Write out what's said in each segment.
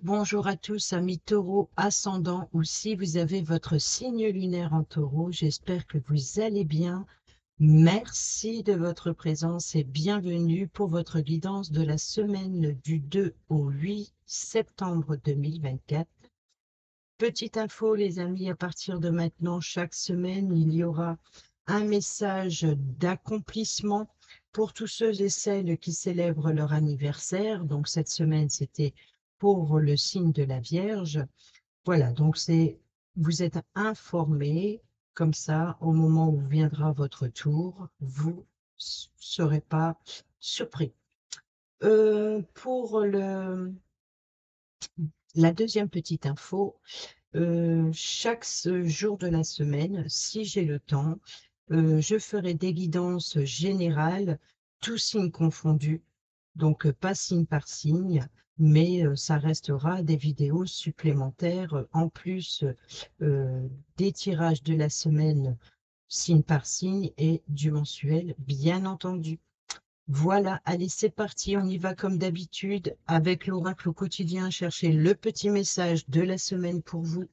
Bonjour à tous, amis taureau ascendant, ou si vous avez votre signe lunaire en taureau, j'espère que vous allez bien. Merci de votre présence et bienvenue pour votre guidance de la semaine du 2 au 8 septembre 2024. Petite info, les amis, à partir de maintenant, chaque semaine, il y aura un message d'accomplissement pour tous ceux et celles qui célèbrent leur anniversaire. Donc, cette semaine, c'était pour le signe de la Vierge. Voilà, donc vous êtes informés, comme ça, au moment où viendra votre tour, vous ne serez pas surpris. Pour la deuxième petite info, chaque jour de la semaine, si j'ai le temps, je ferai des guidances générales, tous signes confondus, donc pas signe par signe, mais ça restera des vidéos supplémentaires en plus des tirages de la semaine, signe par signe, et du mensuel, bien entendu. Voilà, allez, c'est parti, on y va comme d'habitude avec l'oracle au quotidien, chercher le petit message de la semaine pour vous.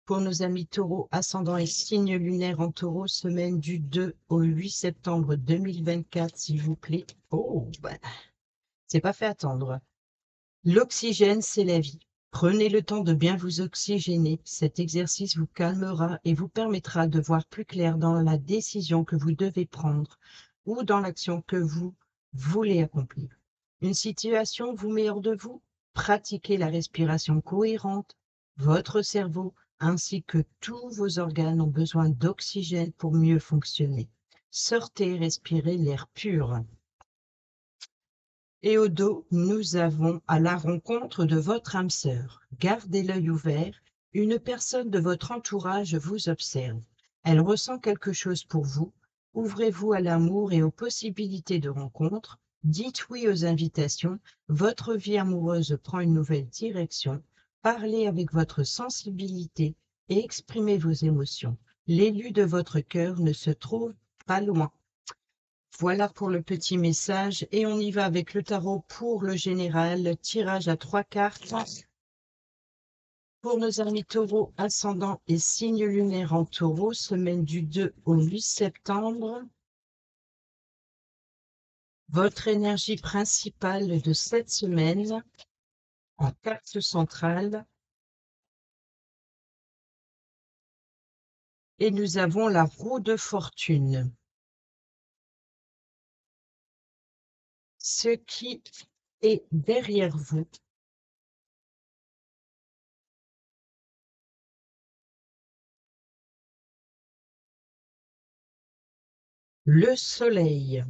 Pour nos amis taureaux, ascendant et signe lunaire en taureau, semaine du 2 au 8 septembre 2024, s'il vous plaît. Oh, bah, c'est pas fait attendre. L'oxygène, c'est la vie. Prenez le temps de bien vous oxygéner. Cet exercice vous calmera et vous permettra de voir plus clair dans la décision que vous devez prendre ou dans l'action que vous voulez accomplir. Une situation vous met hors de vous? Pratiquez la respiration cohérente. Votre cerveau ainsi que tous vos organes ont besoin d'oxygène pour mieux fonctionner. Sortez et respirez l'air pur. Et au dos, nous avons à la rencontre de votre âme sœur. Gardez l'œil ouvert. Une personne de votre entourage vous observe. Elle ressent quelque chose pour vous. Ouvrez-vous à l'amour et aux possibilités de rencontre. Dites oui aux invitations. Votre vie amoureuse prend une nouvelle direction. Parlez avec votre sensibilité et exprimez vos émotions. L'élu de votre cœur ne se trouve pas loin. Voilà pour le petit message et on y va avec le tarot pour le général. Tirage à 3 cartes. Pour nos amis taureaux, ascendant et signe lunaire en taureau, semaine du 2 au 8 septembre. Votre énergie principale de cette semaine en carte centrale. Et nous avons la roue de fortune. Ce qui est derrière vous. Le soleil.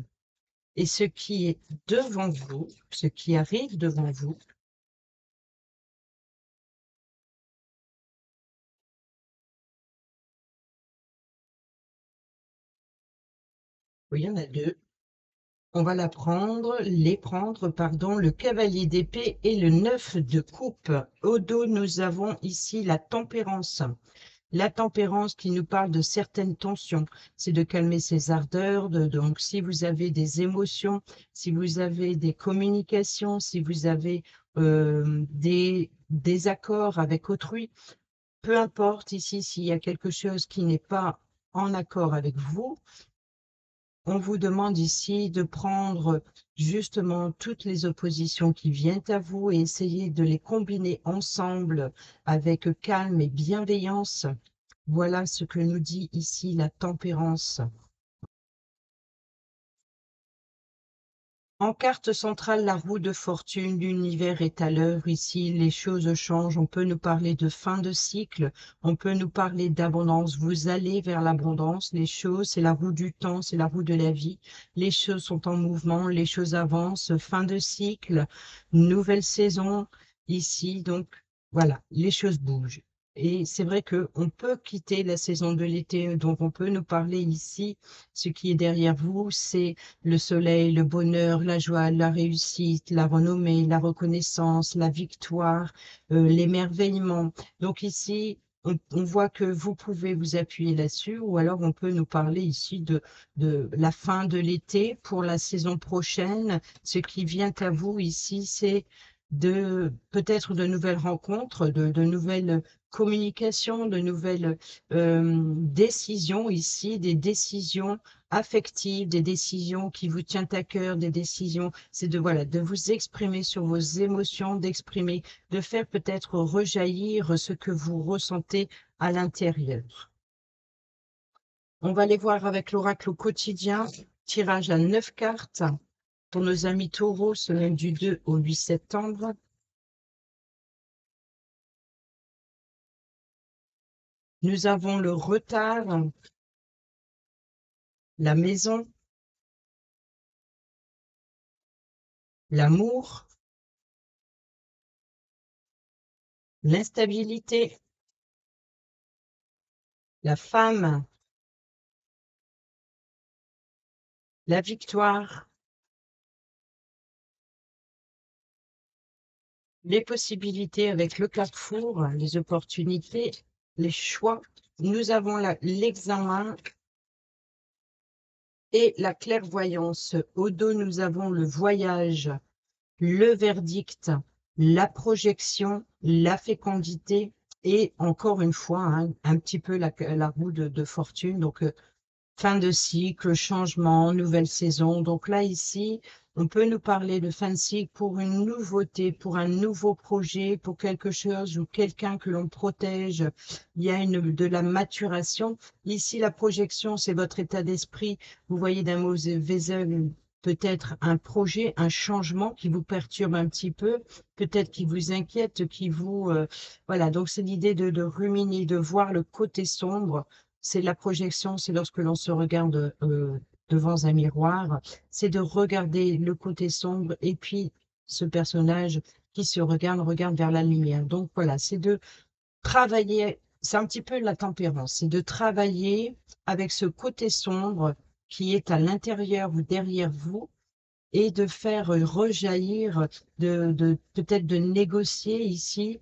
Et ce qui est devant vous, ce qui arrive devant vous. Oui, il y en a deux. On va les prendre, pardon, le cavalier d'épée et le 9 de coupe. Au dos, nous avons ici la tempérance. La tempérance qui nous parle de certaines tensions, c'est de calmer ses ardeurs. Donc, si vous avez des émotions, si vous avez des communications, si vous avez des désaccords avec autrui, peu importe ici s'il y a quelque chose qui n'est pas en accord avec vous, on vous demande ici de prendre justement toutes les oppositions qui viennent à vous et essayer de les combiner ensemble avec calme et bienveillance. Voilà ce que nous dit ici la tempérance. En carte centrale, la roue de fortune, l'univers est à l'œuvre ici, les choses changent, on peut nous parler de fin de cycle, on peut nous parler d'abondance, vous allez vers l'abondance, les choses, c'est la roue du temps, c'est la roue de la vie, les choses sont en mouvement, les choses avancent, fin de cycle, nouvelle saison ici, donc voilà, les choses bougent. Et c'est vrai qu'on peut quitter la saison de l'été, donc on peut nous parler ici, ce qui est derrière vous, c'est le soleil, le bonheur, la joie, la réussite, la renommée, la reconnaissance, la victoire, l'émerveillement. Donc ici, on voit que vous pouvez vous appuyer là-dessus, ou alors on peut nous parler ici de la fin de l'été pour la saison prochaine. Ce qui vient à vous ici, c'est peut-être de nouvelles rencontres, de nouvelles communications, de nouvelles décisions ici, des décisions affectives, des décisions qui vous tiennent à cœur, des décisions, c'est de voilà, de vous exprimer sur vos émotions, d'exprimer, de faire peut-être rejaillir ce que vous ressentez à l'intérieur. On va aller voir avec l'oracle au quotidien, tirage à 9 cartes pour nos amis taureaux, semaine du 2 au 8 septembre. Nous avons le retard, la maison, l'amour, l'instabilité, la femme, la victoire, les possibilités avec le carrefour, les opportunités, les choix. Nous avons l'examen et la clairvoyance. Au dos, nous avons le voyage, le verdict, la projection, la fécondité et encore une fois, hein, un petit peu la roue de fortune. Donc, fin de cycle, changement, nouvelle saison. Donc là, ici, on peut nous parler de fin de cycle pour une nouveauté, pour un nouveau projet, pour quelque chose ou quelqu'un que l'on protège. Il y a de la maturation. Ici, la projection, c'est votre état d'esprit. Vous voyez d'un mot Wesel, peut-être un projet, un changement qui vous perturbe un petit peu, peut-être qui vous inquiète, qui vous... voilà, donc c'est l'idée de ruminer, de voir le côté sombre. C'est la projection, c'est lorsque l'on se regarde devant un miroir, c'est de regarder le côté sombre et puis ce personnage qui se regarde vers la lumière. Donc voilà, c'est de travailler, c'est un petit peu la tempérance, c'est de travailler avec ce côté sombre qui est à l'intérieur ou derrière vous et de faire rejaillir, peut-être de négocier ici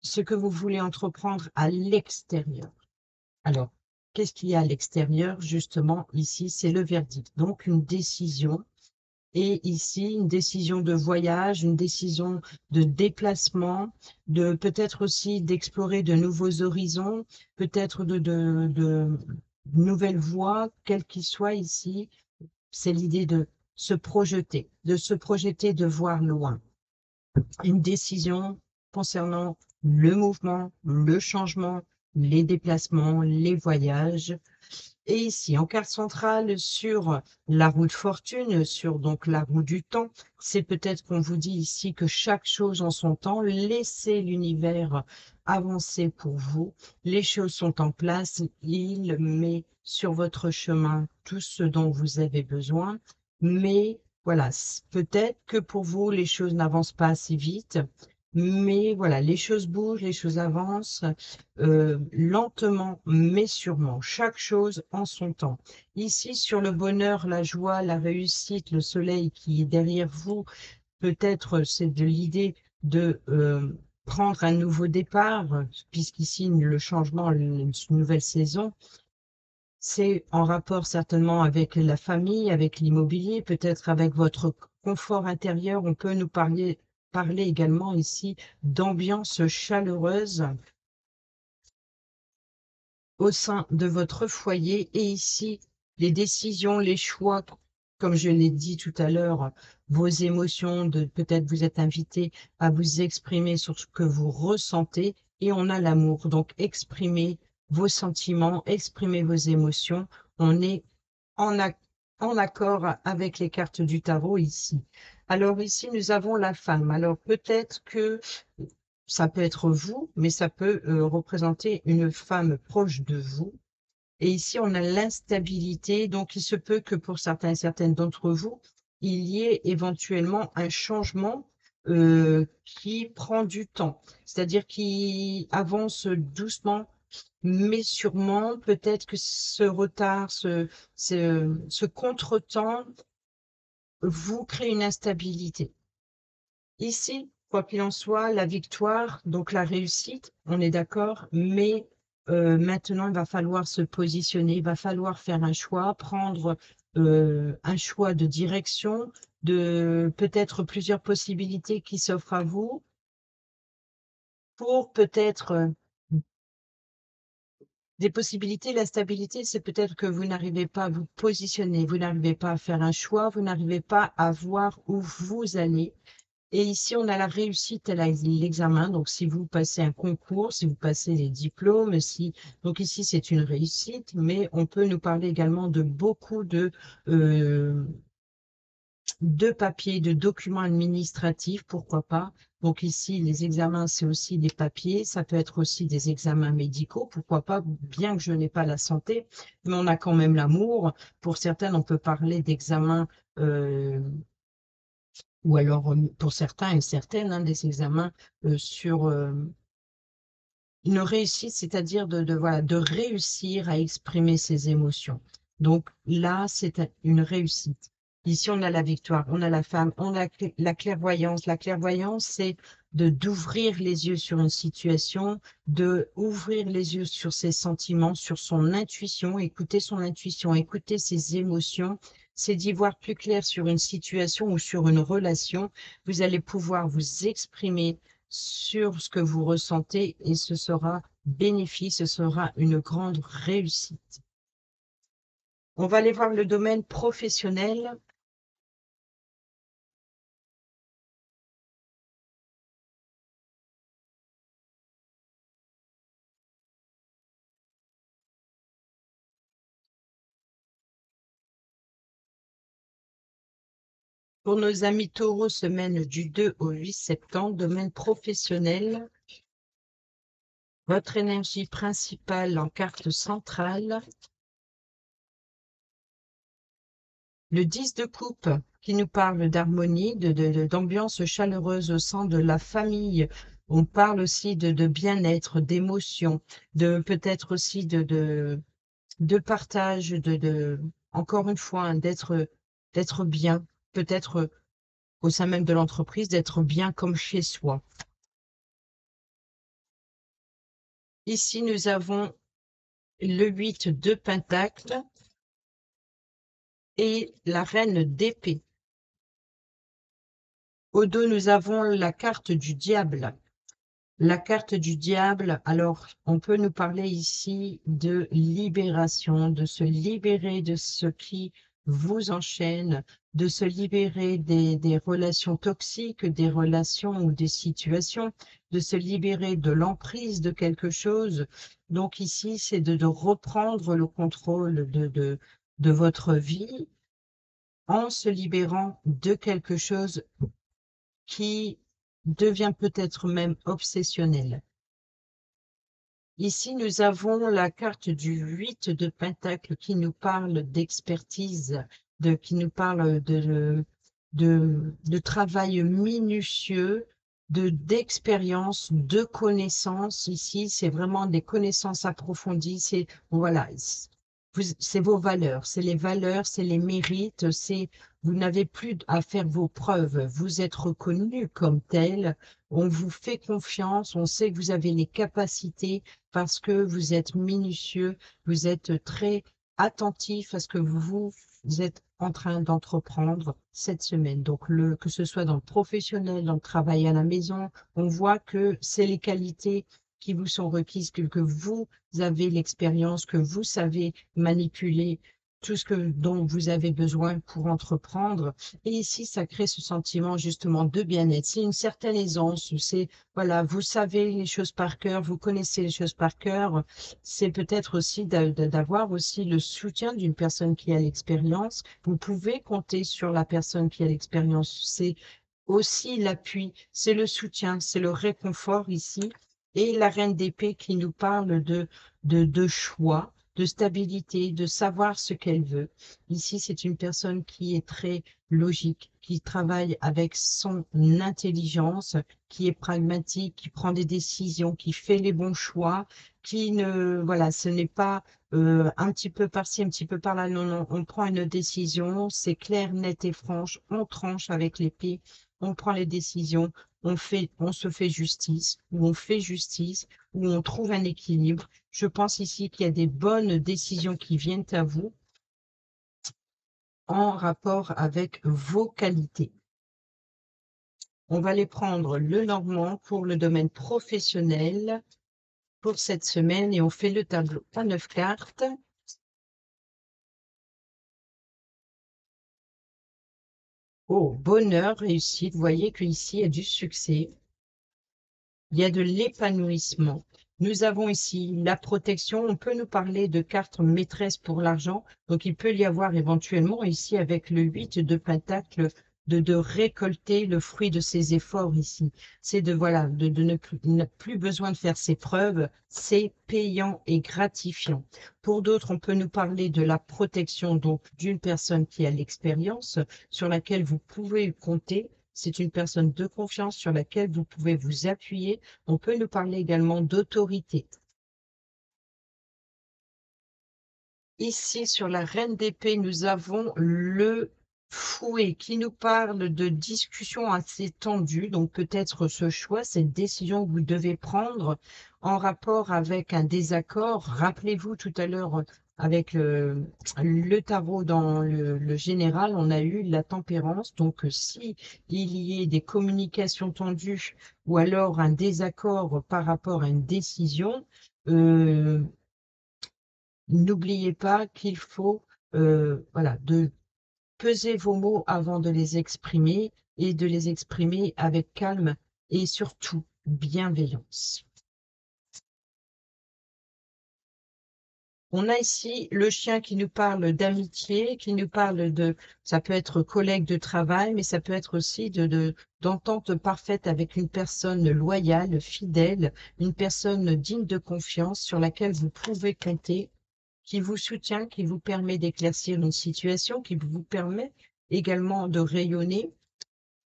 ce que vous voulez entreprendre à l'extérieur. Alors, qu'est-ce qu'il y a à l'extérieur? Justement, ici, c'est le verdict. Donc, une décision. Et ici, une décision de voyage, une décision de déplacement, de peut-être aussi d'explorer de nouveaux horizons, peut-être de nouvelles voies, quelles qu'ils soient ici. C'est l'idée de se projeter, de voir loin. Une décision concernant le mouvement, le changement, les déplacements, les voyages. Et ici, en carte centrale, sur la roue de fortune, sur donc la roue du temps, c'est peut-être qu'on vous dit ici que chaque chose en son temps, laissez l'univers avancer pour vous. Les choses sont en place, il met sur votre chemin tout ce dont vous avez besoin, mais voilà, peut-être que pour vous, les choses n'avancent pas assez vite, mais voilà, les choses bougent, les choses avancent lentement, mais sûrement. Chaque chose en son temps. Ici, sur le bonheur, la joie, la réussite, le soleil qui est derrière vous, peut-être c'est de l'idée de prendre un nouveau départ, puisqu'ici, le changement, une nouvelle saison, c'est en rapport certainement avec la famille, avec l'immobilier, peut-être avec votre confort intérieur. On peut nous parler également ici d'ambiance chaleureuse au sein de votre foyer. Et ici, les décisions, les choix, comme je l'ai dit tout à l'heure, vos émotions, peut-être vous êtes invité à vous exprimer sur ce que vous ressentez. Et on a l'amour. Donc, exprimez vos sentiments, exprimez vos émotions. On est en, en accord avec les cartes du tarot ici. Alors ici, nous avons la femme. Alors peut-être que ça peut être vous, mais ça peut représenter une femme proche de vous. Et ici, on a l'instabilité. Donc, il se peut que pour certains et certaines d'entre vous, il y ait éventuellement un changement qui prend du temps, c'est-à-dire qui avance doucement, mais sûrement, peut-être que ce retard, ce contretemps vous crée une instabilité. Ici, quoi qu'il en soit, la victoire, donc la réussite, on est d'accord, mais maintenant, il va falloir se positionner, il va falloir faire un choix, prendre un choix de direction, de peut-être plusieurs possibilités qui s'offrent à vous pour peut-être des possibilités. La stabilité, c'est peut-être que vous n'arrivez pas à vous positionner, vous n'arrivez pas à faire un choix, vous n'arrivez pas à voir où vous allez. Et ici, on a la réussite à l'examen. Donc, si vous passez un concours, si vous passez les diplômes, si donc ici, c'est une réussite, mais on peut nous parler également de beaucoup euh, de papiers, de documents administratifs, pourquoi pas. Donc ici, les examens, c'est aussi des papiers, ça peut être aussi des examens médicaux, pourquoi pas, bien que je n'ai pas la santé, mais on a quand même l'amour. Pour certaines, on peut parler d'examens, ou alors pour certains et certaines, hein, des examens sur une réussite, c'est-à-dire voilà, de réussir à exprimer ses émotions. Donc là, c'est une réussite. Ici, on a la victoire, on a la femme, on a la clairvoyance. La clairvoyance, c'est d'ouvrir les yeux sur une situation, de ouvrir les yeux sur ses sentiments, sur son intuition, écouter ses émotions. C'est d'y voir plus clair sur une situation ou sur une relation. Vous allez pouvoir vous exprimer sur ce que vous ressentez et ce sera bénéfique, ce sera une grande réussite. On va aller voir le domaine professionnel. Pour nos amis taureaux, semaine du 2 au 8 septembre, domaine professionnel. Votre énergie principale en carte centrale. Le 10 de coupe qui nous parle d'harmonie, d'ambiance chaleureuse au sein de la famille. On parle aussi de bien-être, d'émotion, de peut-être aussi de partage, encore une fois, hein, d'être bien, peut-être au sein même de l'entreprise, d'être bien comme chez soi. Ici, nous avons le 8 de Pentacle et la reine d'épée. Au dos, nous avons la carte du diable. La carte du diable, alors on peut nous parler ici de libération, de se libérer de ce qui vous enchaîne, de se libérer des relations toxiques, des relations ou des situations, de se libérer de l'emprise de quelque chose. Donc ici, c'est de reprendre le contrôle de votre vie en se libérant de quelque chose qui devient peut-être même obsessionnel. Ici, nous avons la carte du 8 de Pentacle qui nous parle d'expertise, qui nous parle de travail minutieux, d'expérience, de connaissances. Ici, c'est vraiment des connaissances approfondies. C'est voilà, c'est vos valeurs, c'est les valeurs, c'est les mérites, c'est vous n'avez plus à faire vos preuves. Vous êtes reconnu comme tel. On vous fait confiance. On sait que vous avez les capacités parce que vous êtes minutieux, vous êtes très attentif à ce que vous êtes en train d'entreprendre cette semaine. Donc, que ce soit dans le professionnel, dans le travail à la maison, on voit que c'est les qualités qui vous sont requises, que vous avez l'expérience, que vous savez manipuler tout ce dont vous avez besoin pour entreprendre. Et ici, ça crée ce sentiment justement de bien-être. C'est une certaine aisance, c'est voilà, vous savez les choses par cœur, vous connaissez les choses par cœur. C'est peut-être aussi d'avoir aussi le soutien d'une personne qui a l'expérience. Vous pouvez compter sur la personne qui a l'expérience. C'est aussi l'appui, c'est le soutien, c'est le réconfort ici. Et la reine d'épée qui nous parle de choix, de stabilité, de savoir ce qu'elle veut. Ici, c'est une personne qui est très logique, qui travaille avec son intelligence, qui est pragmatique, qui prend des décisions, qui fait les bons choix, qui ne, voilà, ce n'est pas un petit peu par-ci, un petit peu par-là. Non, non, on prend une décision, c'est clair, net et franche, on tranche avec l'épée, on prend les décisions, on se fait justice, ou on fait justice, ou on trouve un équilibre. Je pense ici qu'il y a des bonnes décisions qui viennent à vous. en rapport avec vos qualités. On va les prendre le Normand pour le domaine professionnel pour cette semaine et on fait le tableau à 9 cartes. Oh, bonheur, réussite. Vous voyez qu'ici, il y a du succès. Il y a de l'épanouissement. Nous avons ici la protection. On peut nous parler de carte maîtresse pour l'argent. Donc, il peut y avoir éventuellement ici avec le 8 de Pentacle de récolter le fruit de ses efforts ici. C'est de, voilà, de ne plus besoin de faire ses preuves. C'est payant et gratifiant. Pour d'autres, on peut nous parler de la protection donc d'une personne qui a l'expérience sur laquelle vous pouvez compter. C'est une personne de confiance sur laquelle vous pouvez vous appuyer. On peut nous parler également d'autorité. Ici, sur la reine d'épée, nous avons le fouet qui nous parle de discussions assez tendues. Donc peut-être ce choix, cette décision que vous devez prendre en rapport avec un désaccord. Rappelez-vous tout à l'heure avec le tarot dans le général, on a eu la tempérance. Donc si il y a des communications tendues ou alors un désaccord par rapport à une décision, n'oubliez pas qu'il faut voilà, de peser vos mots avant de les exprimer et de les exprimer avec calme et surtout bienveillance. On a ici le chien qui nous parle d'amitié, qui nous parle de, ça peut être collègue de travail, mais ça peut être aussi d'entente parfaite avec une personne loyale, fidèle, une personne digne de confiance sur laquelle vous pouvez compter, qui vous soutient, qui vous permet d'éclaircir une situation, qui vous permet également de rayonner.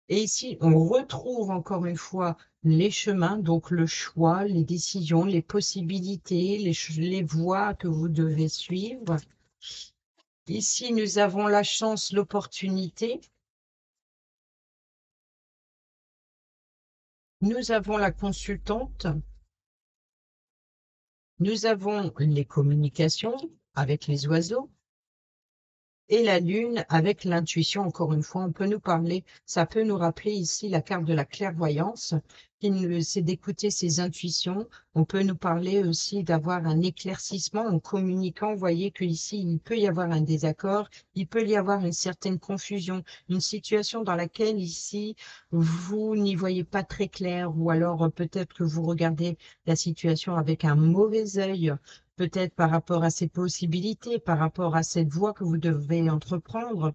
Et ici, on retrouve encore une fois les chemins, donc le choix, les décisions, les possibilités, les voies que vous devez suivre. Ici, nous avons la chance, l'opportunité. Nous avons la consultante. Nous avons les communications avec les oiseaux. Et la lune avec l'intuition, encore une fois, on peut nous parler, ça peut nous rappeler ici la carte de la clairvoyance, c'est d'écouter ses intuitions. On peut nous parler aussi d'avoir un éclaircissement en communiquant. Vous voyez qu'ici, il peut y avoir un désaccord, il peut y avoir une certaine confusion, une situation dans laquelle ici, vous n'y voyez pas très clair, ou alors peut-être que vous regardez la situation avec un mauvais œil, peut-être par rapport à ces possibilités, par rapport à cette voie que vous devez entreprendre,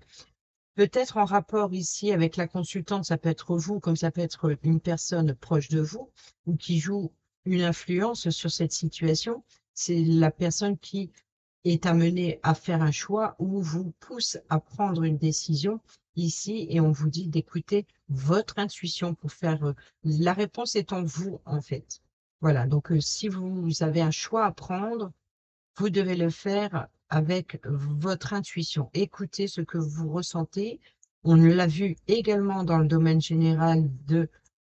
peut-être en rapport ici avec la consultante, ça peut être vous, comme ça peut être une personne proche de vous, ou qui joue une influence sur cette situation. C'est la personne qui est amenée à faire un choix ou vous pousse à prendre une décision ici, et on vous dit d'écouter votre intuition pour faire, la réponse est en vous, en fait. Voilà, donc si vous avez un choix à prendre, vous devez le faire avec votre intuition. Écoutez ce que vous ressentez. On l'a vu également dans le domaine général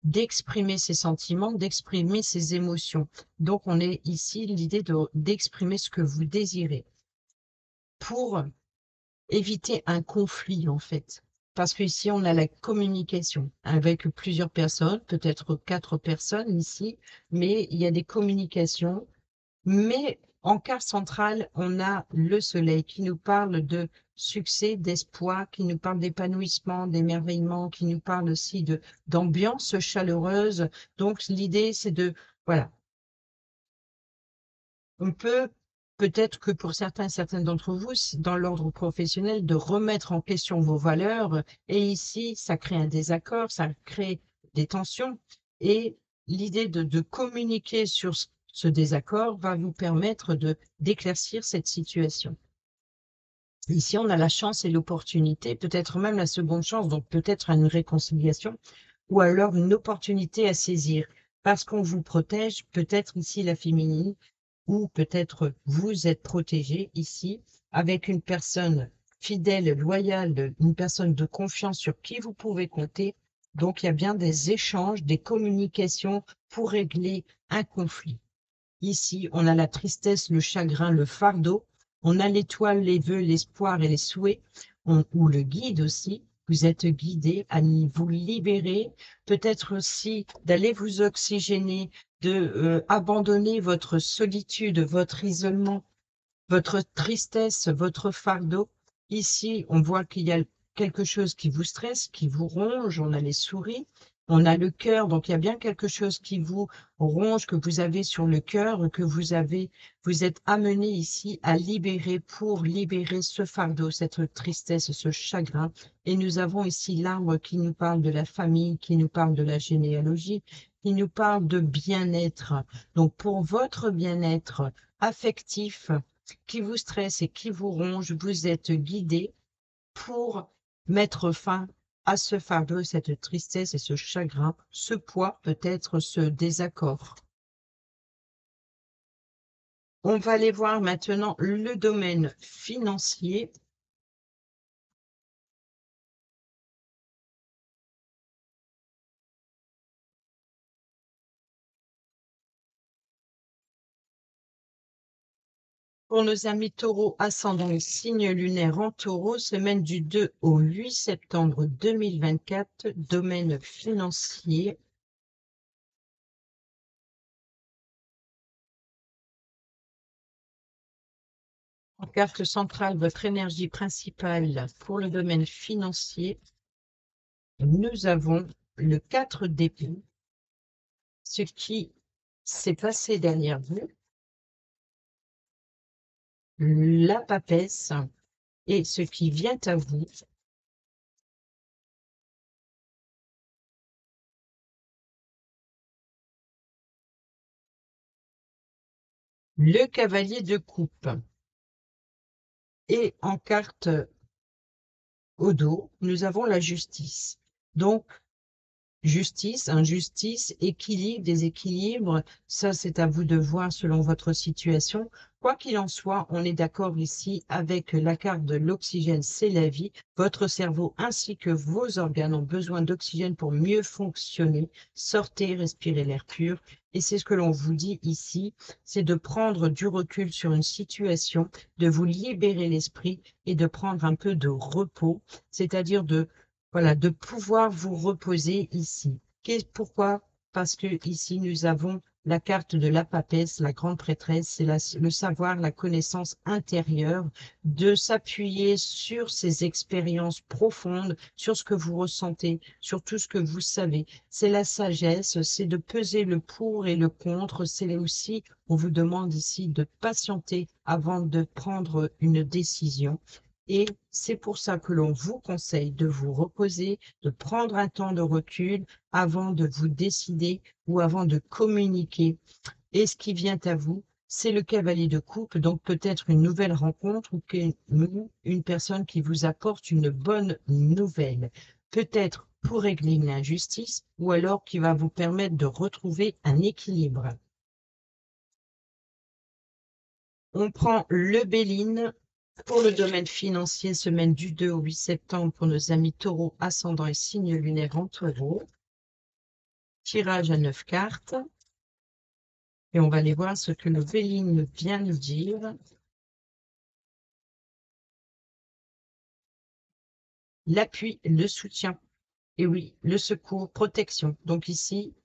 d'exprimer ses sentiments, d'exprimer ses émotions. Donc, on est ici l'idée d'exprimer ce que vous désirez pour éviter un conflit, en fait. Parce qu'ici, on a la communication avec plusieurs personnes, peut-être 4 personnes ici, mais il y a des communications. Mais en carte centrale, on a le soleil qui nous parle de succès, d'espoir, qui nous parle d'épanouissement, d'émerveillement, qui nous parle aussi d'ambiance chaleureuse. Donc, l'idée, c'est de, voilà, on peut, peut-être que pour certains d'entre vous, dans l'ordre professionnel, de remettre en question vos valeurs. Et ici, ça crée un désaccord, ça crée des tensions. Et l'idée de communiquer sur ce désaccord va vous permettre d'éclaircir cette situation. Ici, on a la chance et l'opportunité, peut-être même la seconde chance, donc peut-être une réconciliation, ou alors une opportunité à saisir, parce qu'on vous protège, peut-être ici la féminine, ou peut-être vous êtes protégé ici avec une personne fidèle, loyale, une personne de confiance sur qui vous pouvez compter. Donc, il y a bien des échanges, des communications pour régler un conflit. Ici, on a la tristesse, le chagrin, le fardeau. On a l'étoile, les vœux, l'espoir et les souhaits. ou le guide aussi. Vous êtes guidé à vous libérer, peut-être aussi d'aller vous oxygéner, de abandonner votre solitude, votre isolement, votre tristesse, votre fardeau. Ici, on voit qu'il y a quelque chose qui vous stresse, qui vous ronge. On a les souris, on a le cœur. Donc, il y a bien quelque chose qui vous ronge, que vous avez sur le cœur, que vous êtes amené ici à libérer pour libérer ce fardeau, cette tristesse, ce chagrin. Et nous avons ici l'arbre qui nous parle de la famille, qui nous parle de la généalogie, qui nous parle de bien-être. Donc, pour votre bien-être affectif, qui vous stresse et qui vous ronge, vous êtes guidé pour mettre fin à ce fardeau, cette tristesse et ce chagrin, ce poids, peut-être ce désaccord. On va aller voir maintenant le domaine financier. Pour nos amis taureaux ascendant le signe lunaire en taureau, semaine du 2 au 8 septembre 2024, domaine financier. En carte centrale, votre énergie principale pour le domaine financier, nous avons le 4 d'épée, ce qui s'est passé derrière vous, la papesse et ce qui vient à vous, le cavalier de coupe. Et en carte au dos, nous avons la justice. Donc, justice, injustice, équilibre, déséquilibre, ça c'est à vous de voir selon votre situation. Quoi qu'il en soit, on est d'accord ici avec la carte de l'oxygène, c'est la vie. Votre cerveau ainsi que vos organes ont besoin d'oxygène pour mieux fonctionner. Sortez, respirez l'air pur. Et c'est ce que l'on vous dit ici, c'est de prendre du recul sur une situation, de vous libérer l'esprit et de prendre un peu de repos, c'est-à-dire voilà, de pouvoir vous reposer ici. Pourquoi? Parce que ici, nous avons la carte de la papesse, la grande prêtresse, c'est le savoir, la connaissance intérieure, de s'appuyer sur ces expériences profondes, sur ce que vous ressentez, sur tout ce que vous savez. C'est la sagesse, c'est de peser le pour et le contre. C'est aussi, on vous demande ici de patienter avant de prendre une décision. Et c'est pour ça que l'on vous conseille de vous reposer, de prendre un temps de recul avant de vous décider ou avant de communiquer. Et ce qui vient à vous, c'est le cavalier de coupe, donc peut-être une nouvelle rencontre ou une personne qui vous apporte une bonne nouvelle. Peut-être pour régler une injustice ou alors qui va vous permettre de retrouver un équilibre. On prend le Béline. Pour le domaine financier, semaine du 2 au 8 septembre pour nos amis taureaux, ascendant et signe lunaire en taureau. Tirage à 9 cartes. Et on va aller voir ce que le Béline vient nous dire. L'appui, le soutien. Et oui, le secours, protection. Donc ici,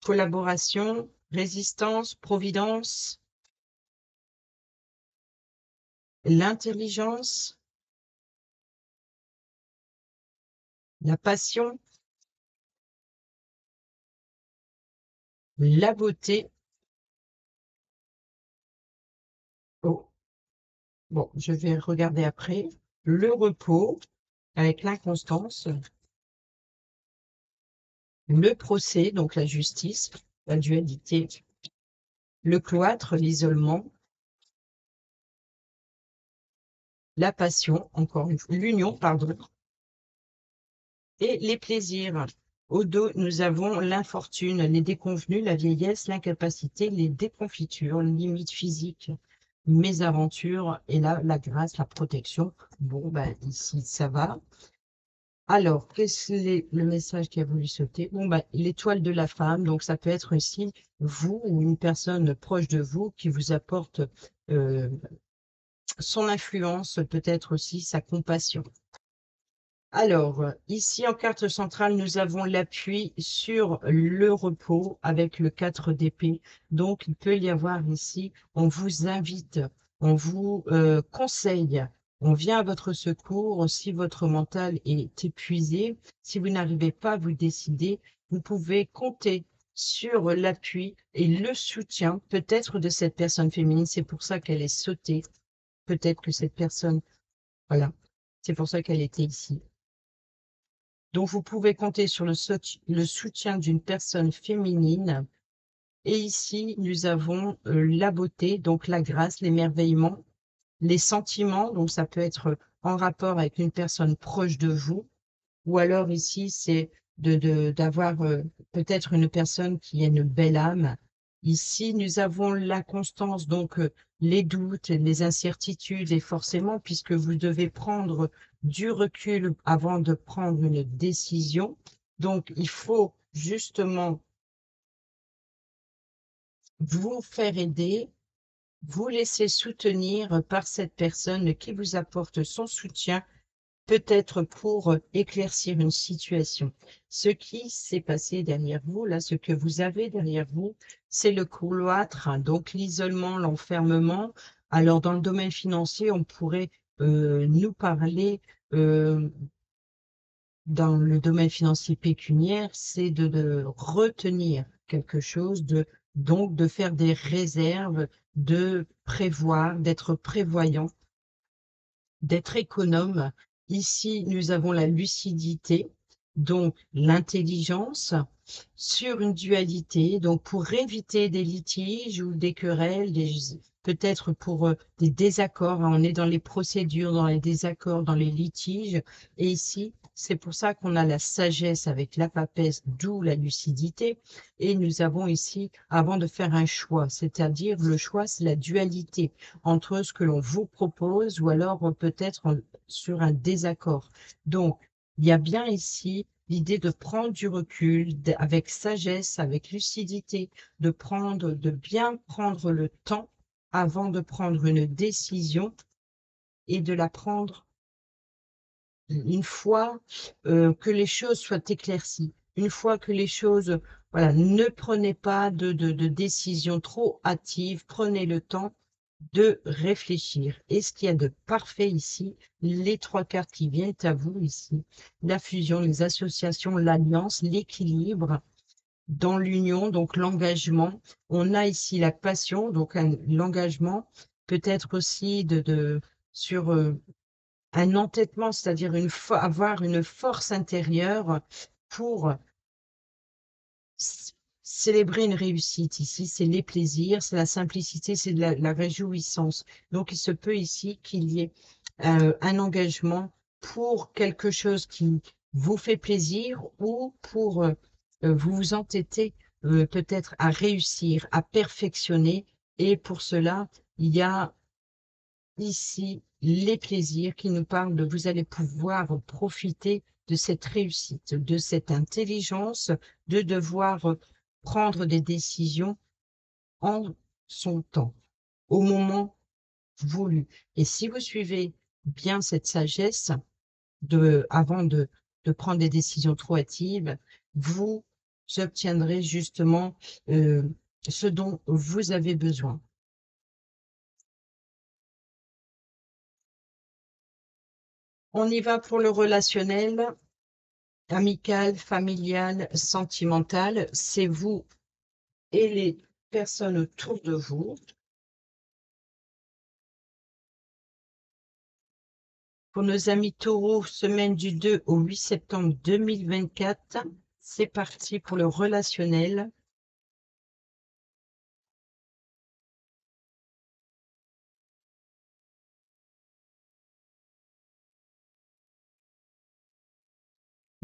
collaboration, résistance, providence, l'intelligence, la passion, la beauté. Oh, bon, je vais regarder après. Le repos avec l'inconstance. Le procès, donc la justice, la dualité. Le cloître, l'isolement. La passion, encore une fois, l'union, pardon. Et les plaisirs. Au dos, nous avons l'infortune, les déconvenues, la vieillesse, l'incapacité, les déconfitures, les limites physiques, mésaventures, et là, la grâce, la protection. Bon, ben, ici, ça va. Alors, qu'est-ce que le message qui a voulu sauter? Bon, ben, l'étoile de la femme, donc ça peut être ici, vous ou une personne proche de vous qui vous apporte son influence, peut-être aussi sa compassion. Alors, ici en carte centrale, nous avons l'appui sur le repos avec le 4 d'épée. Donc, il peut y avoir ici, on vous invite, on vous conseille, on vient à votre secours si votre mental est épuisé. Si vous n'arrivez pas à vous décider, vous pouvez compter sur l'appui et le soutien peut-être de cette personne féminine. C'est pour ça qu'elle est sautée. Peut-être que cette personne, voilà, c'est pour ça qu'elle était ici. Donc, vous pouvez compter sur le soutien d'une personne féminine. Et ici, nous avons la beauté, donc la grâce, l'émerveillement, les sentiments. Donc, ça peut être en rapport avec une personne proche de vous. Ou alors ici, c'est d'avoir peut-être une personne qui a une belle âme. Ici, nous avons la constance, donc les doutes, les incertitudes, et forcément, puisque vous devez prendre du recul avant de prendre une décision. Donc, il faut justement vous faire aider, vous laisser soutenir par cette personne qui vous apporte son soutien peut-être pour éclaircir une situation. Ce qui s'est passé derrière vous, là, ce que vous avez derrière vous, c'est le cloître, hein, donc l'isolement, l'enfermement. Alors, dans le domaine financier, on pourrait nous parler, euh, dans le domaine financier pécuniaire, c'est de retenir quelque chose, donc de faire des réserves, de prévoir, d'être prévoyant, d'être économe. Ici, nous avons la lucidité, donc l'intelligence, sur une dualité, donc pour éviter des litiges ou des querelles, peut-être pour des désaccords, hein. On est dans les procédures, dans les désaccords, dans les litiges. Et ici, c'est pour ça qu'on a la sagesse avec la papesse, d'où la lucidité. Et nous avons ici, avant de faire un choix, c'est-à-dire le choix, c'est la dualité entre ce que l'on vous propose ou alors peut-être sur un désaccord. Donc, il y a bien ici l'idée de prendre du recul avec sagesse, avec lucidité, de bien prendre le temps avant de prendre une décision et de la prendre une fois que les choses soient éclaircies, une fois que les choses, voilà, ne prenez pas de décision trop hâtive, prenez le temps de réfléchir. Et ce qu'il y a de parfait ici, les trois cartes qui viennent à vous ici, la fusion, les associations, l'alliance, l'équilibre dans l'union, donc l'engagement. On a ici la passion, donc l'engagement, peut-être aussi sur un entêtement, c'est-à-dire avoir une force intérieure pour célébrer une réussite. Ici, c'est les plaisirs, c'est la simplicité, c'est de la réjouissance. Donc, il se peut ici qu'il y ait un engagement pour quelque chose qui vous fait plaisir ou pour vous vous entêter peut-être à réussir, à perfectionner. Et pour cela, il y a ici les plaisirs qui nous parlent de vous allez pouvoir profiter de cette réussite, de cette intelligence, de devoir prendre des décisions en son temps, au moment voulu. Et si vous suivez bien cette sagesse, avant de prendre des décisions trop hâtives, vous obtiendrez justement euh, ce dont vous avez besoin. On y va pour le relationnel, amical, familial, sentimental. C'est vous et les personnes autour de vous. Pour nos amis taureaux, semaine du 2 au 8 septembre 2024, c'est parti pour le relationnel.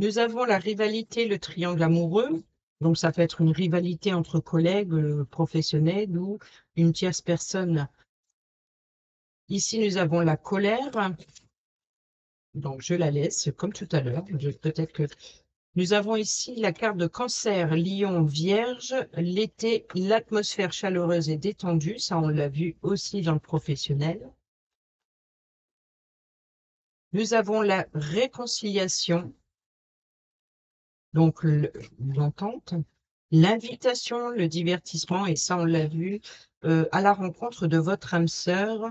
Nous avons la rivalité, le triangle amoureux. Donc, ça peut être une rivalité entre collègues professionnels ou une tierce personne. Ici, nous avons la colère. Donc, je la laisse comme tout à l'heure. Peut-être que nous avons ici la carte de Cancer, Lion, Vierge. L'été, l'atmosphère chaleureuse et détendue. Ça, on l'a vu aussi dans le professionnel. Nous avons la réconciliation, donc l'entente, l'invitation, le divertissement, et ça on l'a vu, à la rencontre de votre âme sœur.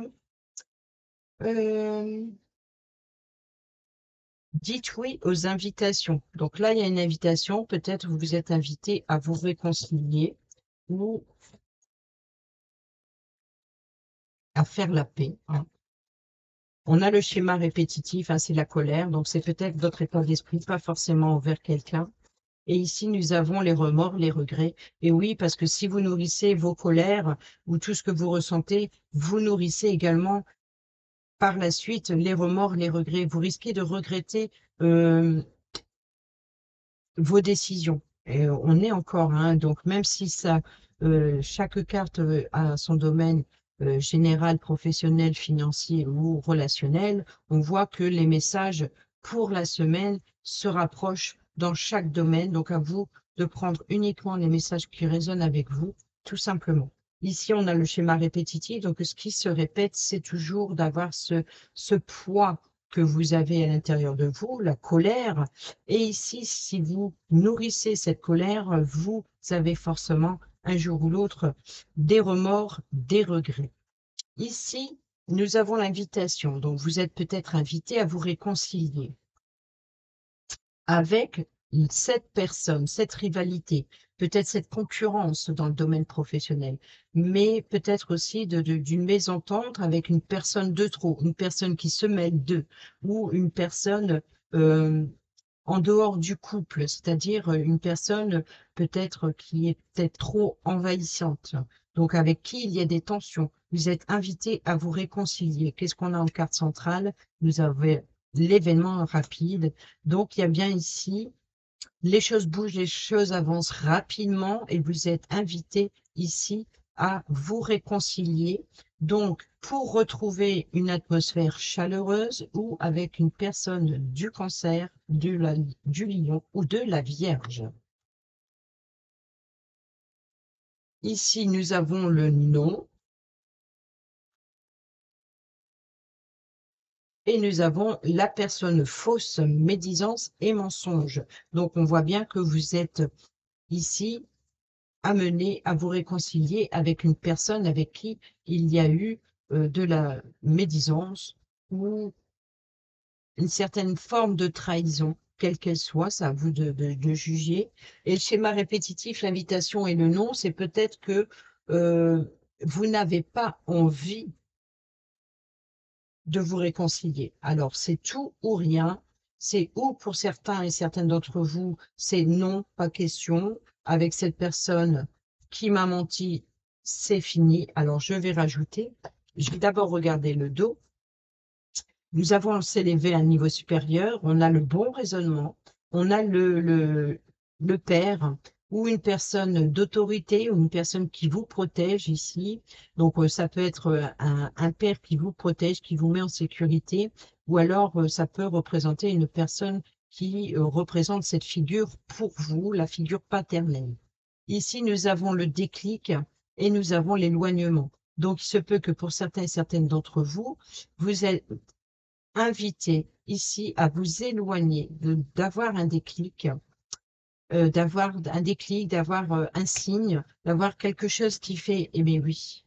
Dites oui aux invitations. Donc là, il y a une invitation. Peut-être vous vous êtes invité à vous réconcilier ou à faire la paix, hein. On a le schéma répétitif, hein, c'est la colère. Donc c'est peut-être votre état d'esprit, pas forcément envers quelqu'un. Et ici, nous avons les remords, les regrets. Et oui, parce que si vous nourrissez vos colères ou tout ce que vous ressentez, vous nourrissez également par la suite les remords, les regrets. Vous risquez de regretter euh, vos décisions. Et on est encore, hein, donc même si ça, chaque carte a son domaine général, professionnel, financier ou relationnel, on voit que les messages pour la semaine se rapprochent dans chaque domaine. Donc à vous de prendre uniquement les messages qui résonnent avec vous, tout simplement. Ici, on a le schéma répétitif, donc ce qui se répète, c'est toujours d'avoir ce poids que vous avez à l'intérieur de vous, la colère. Et ici, si vous nourrissez cette colère, vous avez forcément un jour ou l'autre des remords, des regrets. Ici, nous avons l'invitation. Donc, vous êtes peut-être invité à vous réconcilier avec cette personne, cette rivalité, peut-être cette concurrence dans le domaine professionnel, mais peut-être aussi d'une mésentente avec une personne de trop, une personne qui se mêle d'eux, ou une personne euh, en dehors du couple, c'est-à-dire une personne peut-être qui est peut-être trop envahissante, donc avec qui il y a des tensions. Vous êtes invité à vous réconcilier. Qu'est-ce qu'on a en carte centrale? Nous avons l'événement rapide. Donc, il y a bien ici, les choses bougent, les choses avancent rapidement et vous êtes invité ici à vous réconcilier. Donc, pour retrouver une atmosphère chaleureuse ou avec une personne du cancer, du lion ou de la vierge. Ici, nous avons le non et nous avons la personne fausse, médisance et mensonge. Donc, on voit bien que vous êtes ici amené à vous réconcilier avec une personne avec qui il y a eu de la médisance ou une certaine forme de trahison, quelle qu'elle soit, c'est à vous de juger. Et le schéma répétitif, l'invitation et le non, c'est peut-être que euh, vous n'avez pas envie de vous réconcilier. Alors, c'est tout ou rien. C'est ou pour certains et certaines d'entre vous, c'est non, pas question. Avec cette personne qui m'a menti, c'est fini. Alors, je vais rajouter. Je vais d'abord regarder le dos. Nous avons s'élevé à un niveau supérieur. On a le bon raisonnement. On a le père ou une personne d'autorité ou une personne qui vous protège ici. Donc, ça peut être un père qui vous protège, qui vous met en sécurité, ou alors ça peut représenter une personne qui représente cette figure pour vous, la figure paternelle. Ici, nous avons le déclic et nous avons l'éloignement. Donc, il se peut que pour certains et certaines d'entre vous, vous êtes invité ici à vous éloigner, d'avoir un déclic, d'avoir un signe, d'avoir quelque chose qui fait, eh bien oui,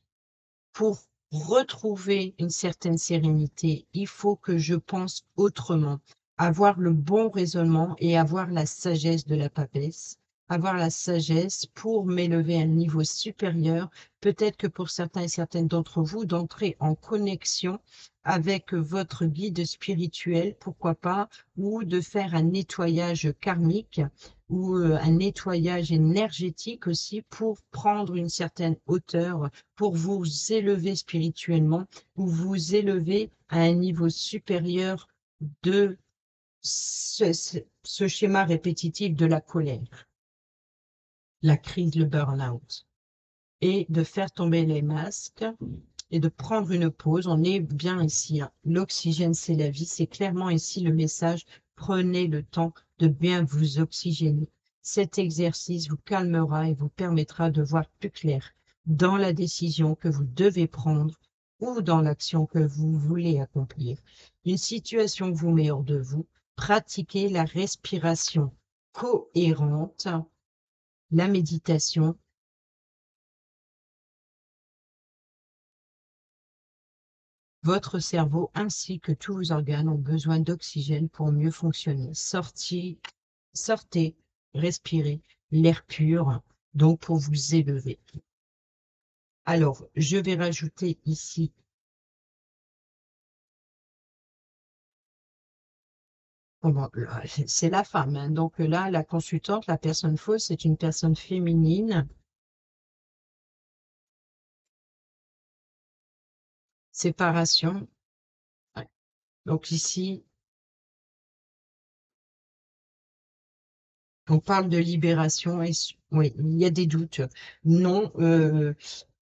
pour retrouver une certaine sérénité, il faut que je pense autrement, avoir le bon raisonnement et avoir la sagesse de la papesse, avoir la sagesse pour m'élever à un niveau supérieur, peut-être que pour certains et certaines d'entre vous, d'entrer en connexion avec votre guide spirituel, pourquoi pas, ou de faire un nettoyage karmique ou un nettoyage énergétique aussi pour prendre une certaine hauteur, pour vous élever spirituellement ou vous élever à un niveau supérieur de ce schéma répétitif de la colère, la crise, le burn-out, et de faire tomber les masques et de prendre une pause. On est bien ici, hein. L'oxygène, c'est la vie. C'est clairement ici le message. Prenez le temps de bien vous oxygéner. Cet exercice vous calmera et vous permettra de voir plus clair dans la décision que vous devez prendre ou dans l'action que vous voulez accomplir. Une situation vous met hors de vous. Pratiquez la respiration cohérente, la méditation. Votre cerveau ainsi que tous vos organes ont besoin d'oxygène pour mieux fonctionner. Sortez, respirez l'air pur, donc pour vous élever. Alors, je vais rajouter ici c'est la femme, hein. Donc là, la consultante, la personne fausse, c'est une personne féminine. Séparation. Ouais. Donc ici, on parle de libération et oui, il y a des doutes. Non,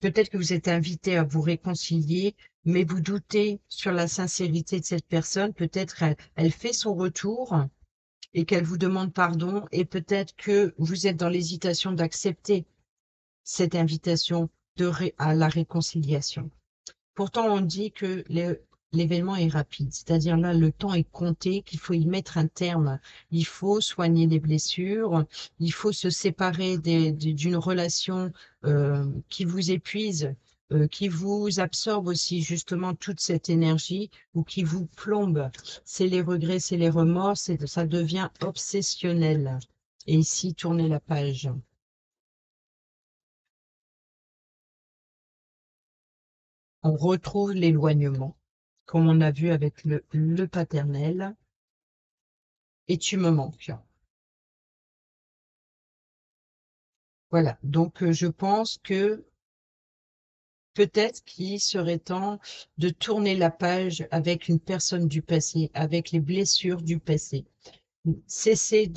peut-être que vous êtes invité à vous réconcilier, mais vous doutez sur la sincérité de cette personne. Peut-être elle fait son retour et qu'elle vous demande pardon, et peut-être que vous êtes dans l'hésitation d'accepter cette invitation à la réconciliation. Pourtant, on dit que l'événement est rapide, c'est-à-dire là, le temps est compté, qu'il faut y mettre un terme. Il faut soigner les blessures, il faut se séparer d'une relation qui vous épuise, qui vous absorbe aussi justement toute cette énergie ou qui vous plombe. C'est les regrets, c'est les remords, ça devient obsessionnel. Et ici, tournez la page. On retrouve l'éloignement, comme on a vu avec le paternel, et tu me manques. Voilà, donc je pense que peut-être qu'il serait temps de tourner la page avec une personne du passé, avec les blessures du passé. Cesser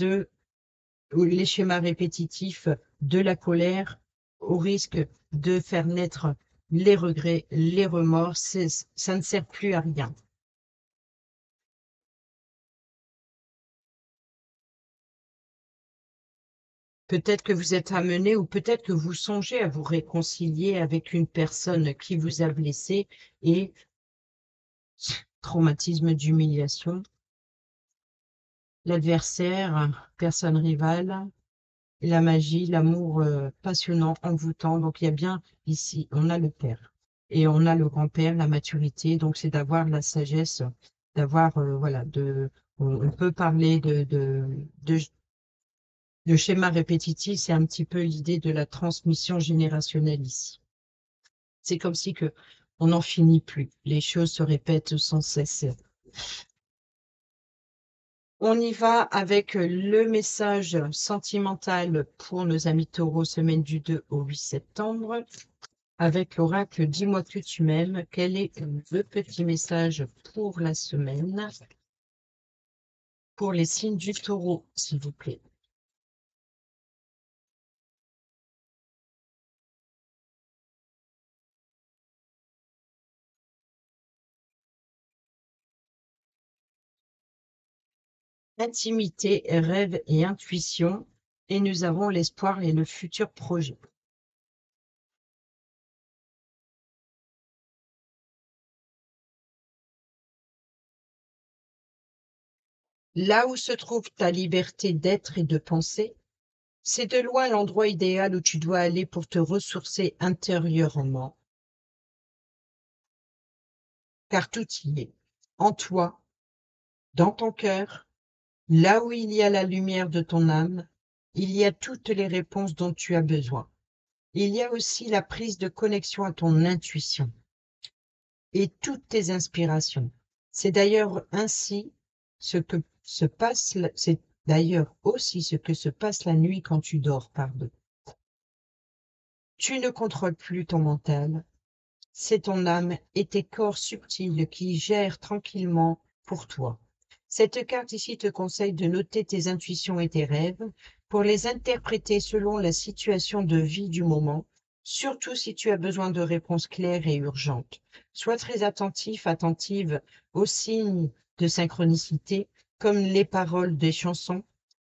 les schémas répétitifs de la colère au risque de faire naître les regrets, les remords, ça ne sert plus à rien. Peut-être que vous êtes amené ou peut-être que vous songez à vous réconcilier avec une personne qui vous a blessé et traumatisme d'humiliation, l'adversaire, personne rivale, la magie, l'amour passionnant, envoûtant. Donc il y a bien ici, on a le père et on a le grand-père, la maturité. Donc c'est d'avoir la sagesse, d'avoir voilà, on peut parler de schéma répétitif, c'est un petit peu l'idée de la transmission générationnelle ici. C'est comme si que on n'en finit plus. Les choses se répètent sans cesse. On y va avec le message sentimental pour nos amis taureaux, semaine du 2 au 8 septembre. Avec l'oracle Dis-moi que tu m'aimes. Quel est le petit message pour la semaine? Pour les signes du taureau, s'il vous plaît. Intimité, rêve et intuition. Et nous avons l'espoir et le futur projet. Là où se trouve ta liberté d'être et de penser, c'est de loin l'endroit idéal où tu dois aller pour te ressourcer intérieurement, car tout y est, en toi, dans ton cœur, là où il y a la lumière de ton âme, il y a toutes les réponses dont tu as besoin. Il y a aussi la prise de connexion à ton intuition et toutes tes inspirations. C'est d'ailleurs ainsi ce que se passe, c'est d'ailleurs aussi ce que se passe la nuit quand tu dors, pardon. Tu ne contrôles plus ton mental, c'est ton âme et tes corps subtils qui gèrent tranquillement pour toi. Cette carte ici te conseille de noter tes intuitions et tes rêves pour les interpréter selon la situation de vie du moment, surtout si tu as besoin de réponses claires et urgentes. Sois très attentif, attentive aux signes de synchronicité, comme les paroles des chansons,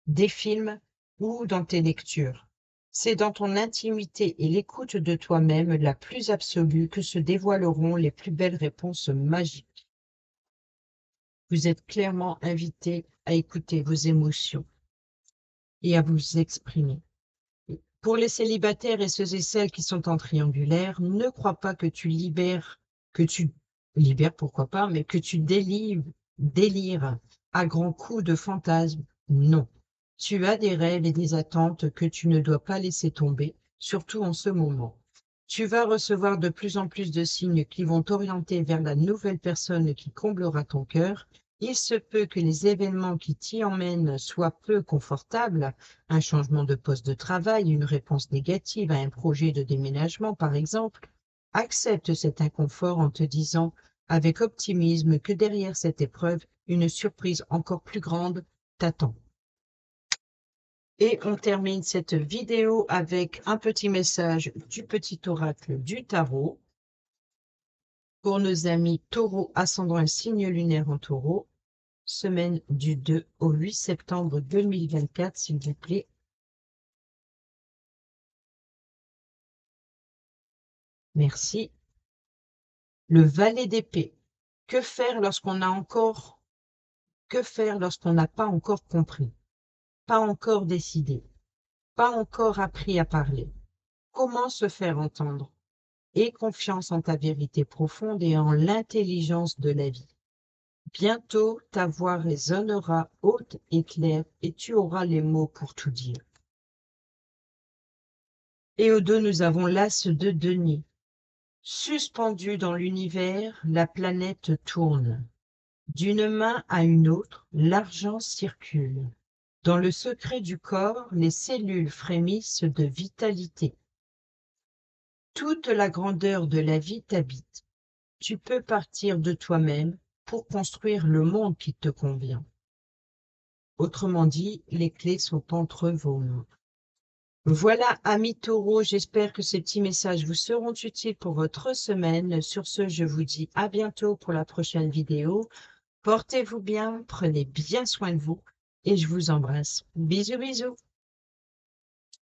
des films ou dans tes lectures. C'est dans ton intimité et l'écoute de toi-même la plus absolue que se dévoileront les plus belles réponses magiques. Vous êtes clairement invité à écouter vos émotions et à vous exprimer. Pour les célibataires et ceux et celles qui sont en triangulaire, ne crois pas que tu libères, pourquoi pas, mais que tu délires à grands coups de fantasmes. Non. Tu as des rêves et des attentes que tu ne dois pas laisser tomber, surtout en ce moment. Tu vas recevoir de plus en plus de signes qui vont t'orienter vers la nouvelle personne qui comblera ton cœur. Il se peut que les événements qui t'y emmènent soient peu confortables, un changement de poste de travail, une réponse négative à un projet de déménagement, par exemple. Accepte cet inconfort en te disant avec optimisme que derrière cette épreuve, une surprise encore plus grande t'attend. Et on termine cette vidéo avec un petit message du petit oracle du tarot pour nos amis taureaux ascendant un signe lunaire en taureau, semaine du 2 au 8 septembre 2024, s'il vous plaît. Merci. Le valet d'épée. Que faire que faire lorsqu'on n'a pas encore compris, pas encore décidé, pas encore appris à parler? Comment se faire entendre? Aie confiance en ta vérité profonde et en l'intelligence de la vie. Bientôt, ta voix résonnera haute et claire et tu auras les mots pour tout dire. Et au dos, nous avons l'as de denier. Suspendu dans l'univers, la planète tourne. D'une main à une autre, l'argent circule. Dans le secret du corps, les cellules frémissent de vitalité. Toute la grandeur de la vie t'habite. Tu peux partir de toi-même pour construire le monde qui te convient. Autrement dit, les clés sont entre vos mains. Voilà, amis taureaux, j'espère que ces petits messages vous seront utiles pour votre semaine. Sur ce, je vous dis à bientôt pour la prochaine vidéo. Portez-vous bien, prenez bien soin de vous et je vous embrasse. Bisous, bisous.